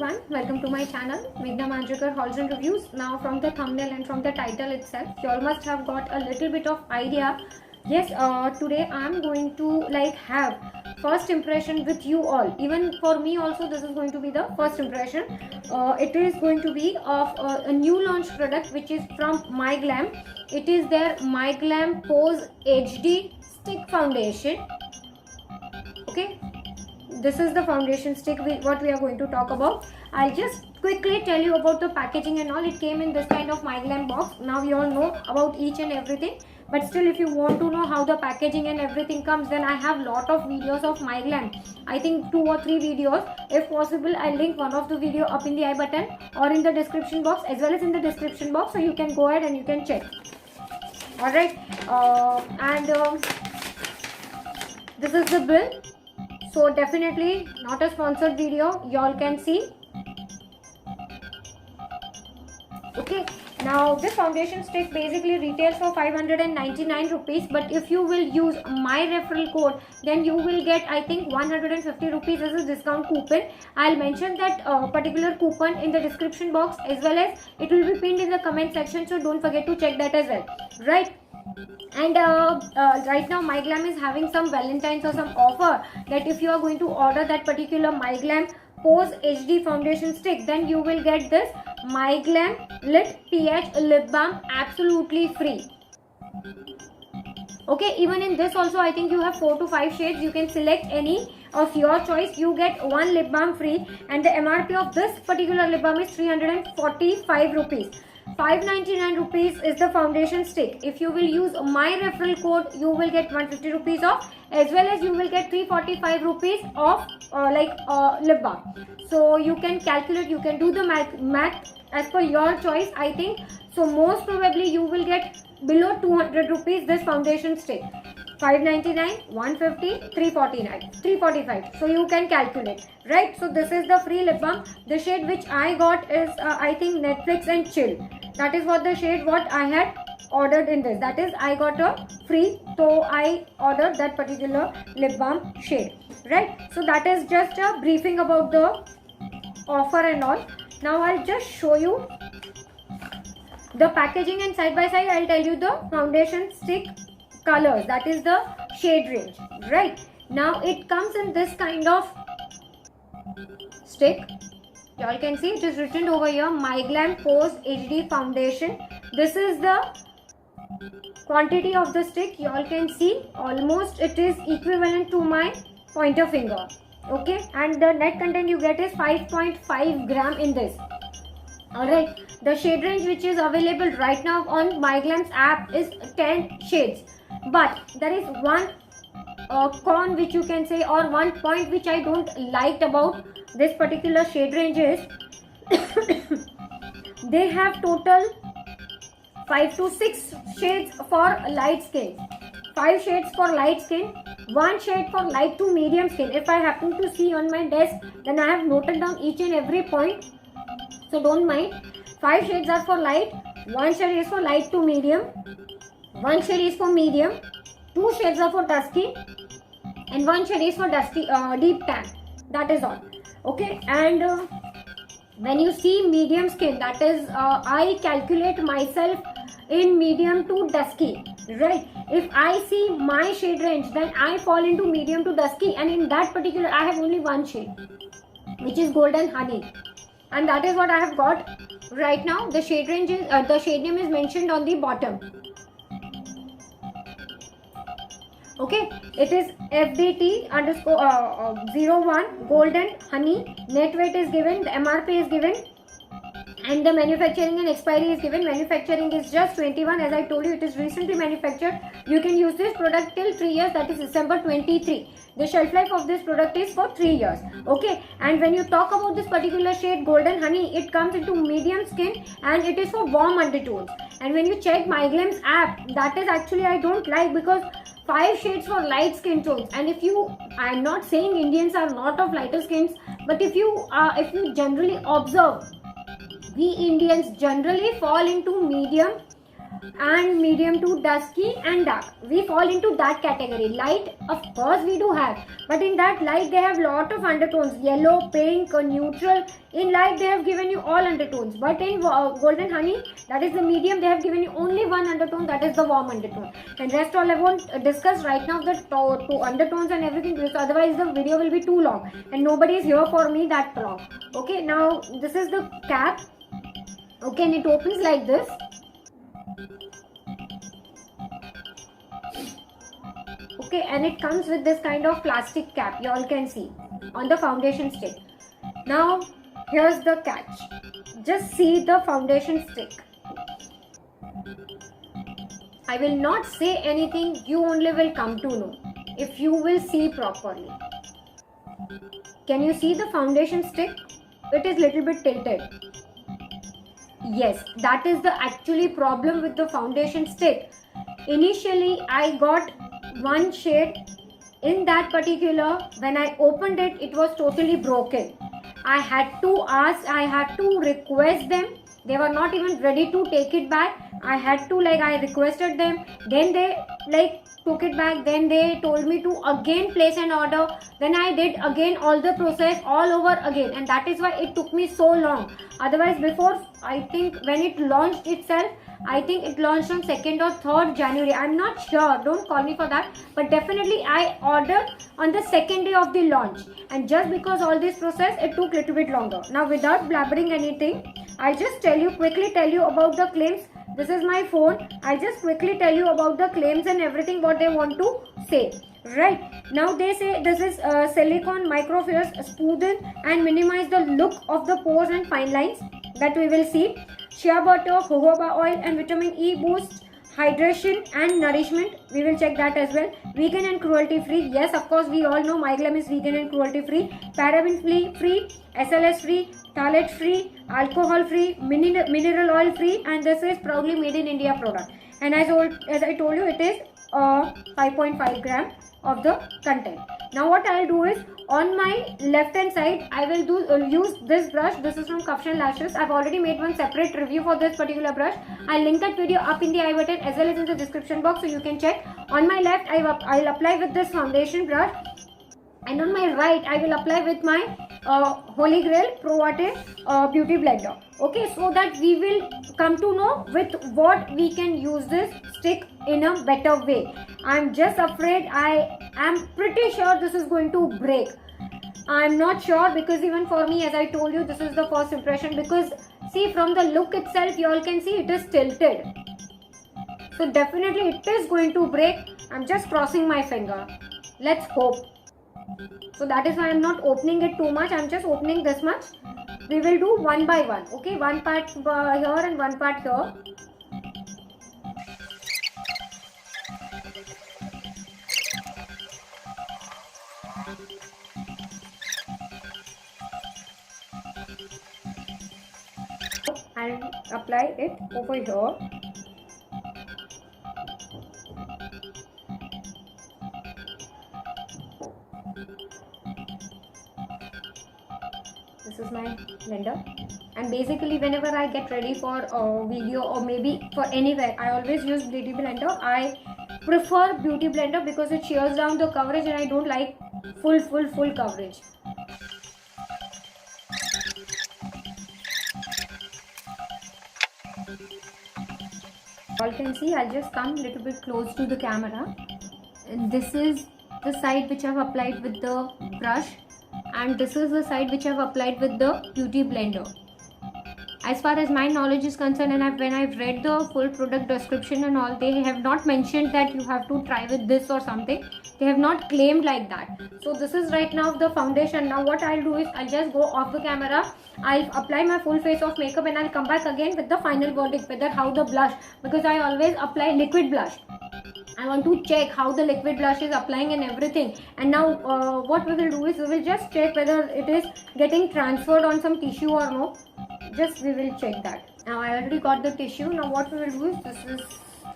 everyone, welcome to my channel Meghna Manjrekar Hauls and Reviews. Now from the thumbnail and from the title itself, you all must have got a little bit of idea. Yes, today I am going to have first impression with you all. Even for me also this is going to be the first impression. It is going to be of a new launch product which is from MyGlam. It is their MyGlam Pose HD Stick Foundation. Okay, this is the foundation stick what we are going to talk about. I'll just quickly tell you about the packaging and all. It came in this kind of MyGlam box. Now you all know about each and everything, but still if you want to know how the packaging and everything comes, then I have lot of videos of MyGlam. I think 2 or 3 videos. If possible, I'll link one of the video up in the I button or in the description box, as well as in the description box, so you can go ahead and you can check. Alright, this is the bill. So definitely not a sponsored video, y'all can see. Okay, now this foundation stick basically retails for 599 rupees, but if you will use my referral code, then you will get I think 150 rupees as a discount coupon. I'll mention that particular coupon in the description box, as well as it will be pinned in the comment section, so don't forget to check that as well, right? And right now MyGlam is having some Valentine's or some offer, that if you are going to order that particular MyGlam Pose HD foundation stick, then you will get this MyGlam Lit PH lip balm absolutely free. Okay, even in this also I think you have 4 to 5 shades. You can select any of your choice. You get one lip balm free, and the MRP of this particular lip balm is 345 rupees. 599 rupees is the foundation stick. If you will use my referral code, you will get 150 rupees off, as well as you will get 345 rupees off lip balm. So you can calculate, you can do the math as per your choice, I think. So most probably you will get below 200 rupees this foundation stick. 599, 150, 349, 345. So you can calculate, right? So this is the free lip balm. The shade which I got is I think Netflix and Chill. That is what the shade what I had ordered in this. That is, I got a free, so I ordered that particular lip balm shade, right? So that is just a briefing about the offer and all. Now I'll just show you the packaging, and side by side I'll tell you the foundation stick colors, that is the shade range, right? Now it comes in this kind of stick. Y'all can see it is written over here, MyGlam Pose HD Foundation. This is the quantity of the stick. Y'all can see almost it is equivalent to my pointer finger. Okay, and the net content you get is 5.5 gram in this. Alright, the shade range which is available right now on MyGlam's app is 10 shades. But there is one con which you can say, or one point which I don't like about this particular shade range is they have total 5 to 6 shades for light skin, 5 shades for light skin, 1 shade for light to medium skin. If I happen to see on my desk, then I have noted down each and every point, so don't mind. 5 shades are for light, 1 shade is for light to medium, 1 shade is for medium, 2 shades are for dusky, and 1 shade is for dusky deep tan. That is all. Okay, and when you see medium skin, that is I calculate myself in medium to dusky, right? If I see my shade range, then I fall into medium to dusky, and in that particular I have only 1 shade, which is Golden Honey, and that is what I have got right now. The shade range is the shade name is mentioned on the bottom. Okay, it is FDT underscore 01 Golden Honey. Net weight is given, the MRP is given, and the manufacturing and expiry is given. Manufacturing is just 21. As I told you, it is recently manufactured. You can use this product till 3 years, that is December 23. The shelf life of this product is for 3 years. Okay, and when you talk about this particular shade Golden Honey, it comes into medium skin and it is for warm undertones. And when you check MyGlam's app, that is actually I don't like, because 5 shades for light skin tones. And if you, I am not saying Indians are not of lighter skins, but if you generally observe, we Indians generally fall into medium and medium to dusky and dark. We fall into that category. Light, of course we do have, but in that light they have lot of undertones, yellow, pink, neutral. In light they have given you all undertones, but in golden honey, that is the medium, they have given you only one undertone, that is the warm undertone, and rest all I won't discuss right now, the two undertones and everything, because otherwise the video will be too long and nobody is here for me that long. Okay, now this is the cap. Okay, and it opens like this. Okay, and it comes with this kind of plastic cap, you all can see on the foundation stick. Now here's the catch, just see the foundation stick. I will not say anything, you only will come to know if you will see properly. Can you see the foundation stick? It is little bit tilted. Yes, that is the actually problem with the foundation stick. Initially I got one shade in that particular, when I opened it, it was totally broken. I had to ask, I had to request them, they were not even ready to take it back. I had to, like, I requested them, then they like took it back, then they told me to again place an order, then I did again all the process all over again, and that is why it took me so long. Otherwise before, I think when it launched itself, I think it launched on 2nd or 3rd January, I'm not sure, don't call me for that, but definitely I ordered on the 2nd day of the launch, and just because all this process, it took little bit longer. Now without blabbering anything, I'll just quickly tell you about the claims. This is my phone. I'll just quickly tell you about the claims and everything what they want to say. Right, now they say this is silicone microspheres smoothen and minimize the look of the pores and fine lines, that we will see. Shea butter, jojoba oil and vitamin E boost hydration and nourishment, we will check that as well. Vegan and cruelty free, yes, of course we all know MyGlam is vegan and cruelty free. Paraben free, SLS free, phthalate free, alcohol free, mineral oil free, and this is proudly made in India product. And as I told you, it is 5.5 gram of the content. Now what I'll do is, on my left hand side, I will use this brush. This is from Kafshan Lashes. I've already made one separate review for this particular brush. I'll link that video up in the I button as well as in the description box, so you can check. On my left, I'll apply with this foundation brush, and on my right, I will apply with my Holy Grail Pro Arte Beauty Blender. Okay, so that we will come to know with what we can use this stick in a better way. I'm just afraid, I am pretty sure this is going to break. I'm not sure, because even for me, as I told you, this is the first impression, because see, from the look itself, you all can see it is tilted. So definitely it is going to break. I'm just crossing my finger. Let's hope. So that is why I'm not opening it too much. I'm just opening this much. We will do one by one. Okay, one part here and one part here. I'll apply it over here. This is my blender, and basically whenever I get ready for a video or maybe for anywhere, I always use Beauty Blender. I prefer Beauty Blender because it shears down the coverage, and I don't like full coverage. You can see, I'll just come a little bit close to the camera, and this is the side which I've applied with the brush, and this is the side which I've applied with the Beauty Blender. As far as my knowledge is concerned, and when I've read the full product description and all, they have not mentioned that you have to try with this or something. They have not claimed like that. So this is right now the foundation. Now what I'll do is, I'll just go off the camera, I'll apply my full face of makeup, and I'll come back again with the final verdict, whether how the blush, because I always apply liquid blush. I want to check how the liquid blush is applying and everything. And now what we will do is, we will just check whether it is getting transferred on some tissue or no. Just we will check that. Now I already got the tissue. Now what we will do is, this is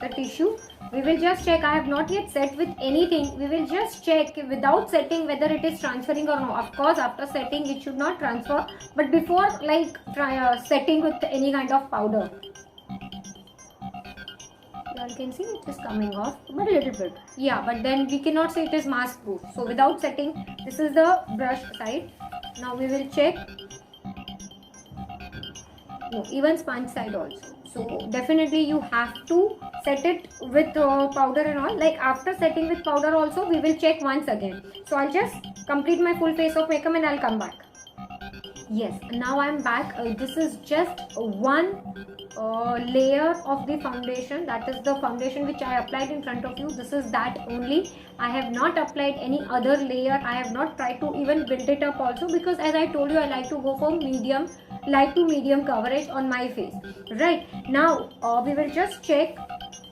the tissue. We will just check. I have not yet set with anything. We will just check without setting whether it is transferring or no. Of course, after setting it should not transfer, but before, like, setting with any kind of powder. you all can see it is coming off, but a little bit. Yeah, but then we cannot say it is mask proof. So without setting, this is the brush side. Now we will check. No, even sponge side also. So definitely you have to set it with powder and all. Like after setting with powder also, we will check once again. So I'll just complete my full face of makeup and I'll come back. Yes, now I'm back. This is just one layer of the foundation. That is the foundation which I applied in front of you. This is that only. I have not applied any other layer. I have not tried to even build it up also, because as I told you, I like to go for medium, light to medium coverage on my face. Right, now we will just check.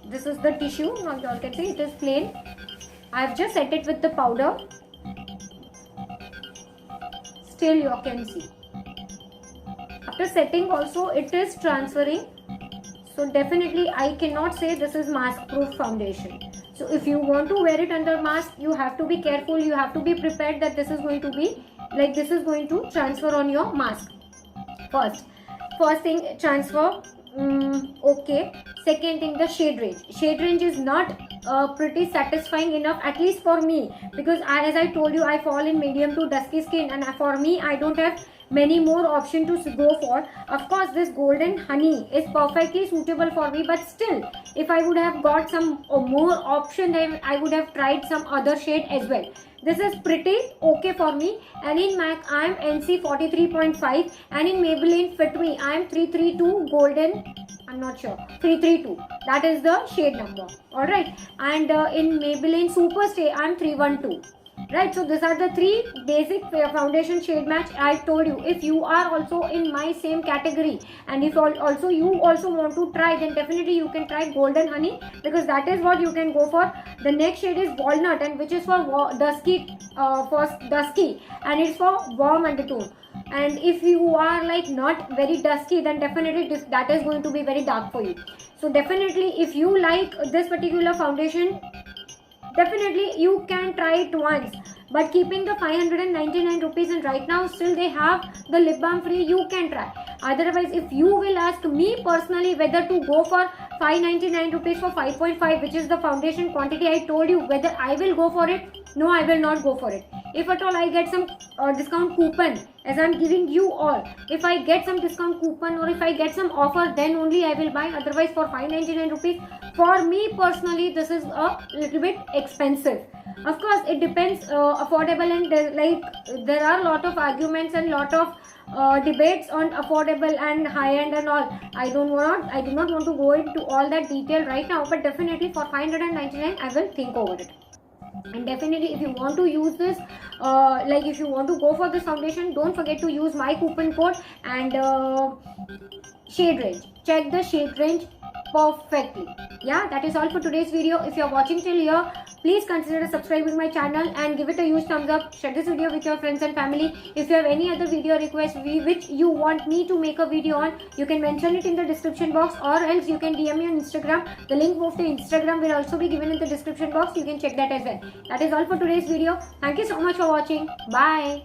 This is the tissue. Now you all can see it is plain. I have just set it with the powder. Still you can see. After setting also it is transferring. So definitely I cannot say this is mask proof foundation. So if you want to wear it under mask, you have to be careful. You have to be prepared that this is going to be like this is going to transfer on your mask. First thing, transfer. Okay. Second thing, the shade range. Shade range is not pretty satisfying enough, at least for me, because as I told you, I fall in medium to dusky skin, and for me I don't have many more options to go for. Of course, this golden honey is perfectly suitable for me, but still, if I would have got some more option, then I would have tried some other shade as well. This is pretty okay for me, and in MAC I am NC 43.5, and in Maybelline Fit Me I am 332 golden. I'm not sure, 332. That is the shade number. Alright, and in Maybelline Superstay I am 312. Right, so these are the three basic foundation shade match. I told you, if you are also in my same category, and if also you also want to try, then definitely you can try golden honey, because that is what you can go for. The next shade is walnut, and which is for dusky, and it's for warm undertone. And if you are like not very dusky, then definitely that is going to be very dark for you. So definitely if you like this particular foundation, definitely you can try it once, but keeping the 599 rupees, and right now still they have the lip balm free, you can try. Otherwise, if you will ask me personally whether to go for 599 rupees for 5.5, which is the foundation quantity I told you, whether I will go for it, no, I will not go for it. If at all I get some discount coupon, as I am giving you all, if I get some discount coupon or if I get some offer, then only I will buy. Otherwise, for 599 rupees, for me personally, this is a little bit expensive. Of course, it depends, affordable, and there are a lot of arguments and lot of debates on affordable and high end and all. I do not want to go into all that detail right now, but definitely for 599 I will think over it. And definitely if you want to use this, if you want to go for this foundation, don't forget to use my coupon code. And shade range, check the shade range perfectly. Yeah, that is all for today's video. If you are watching till here, please consider subscribing my channel and give it a huge thumbs up. Share this video with your friends and family. If you have any other video request which you want me to make a video on, you can mention it in the description box, or else you can DM me on Instagram. The link of the Instagram will also be given in the description box. You can check that as well. That is all for today's video. Thank you so much for watching. Bye.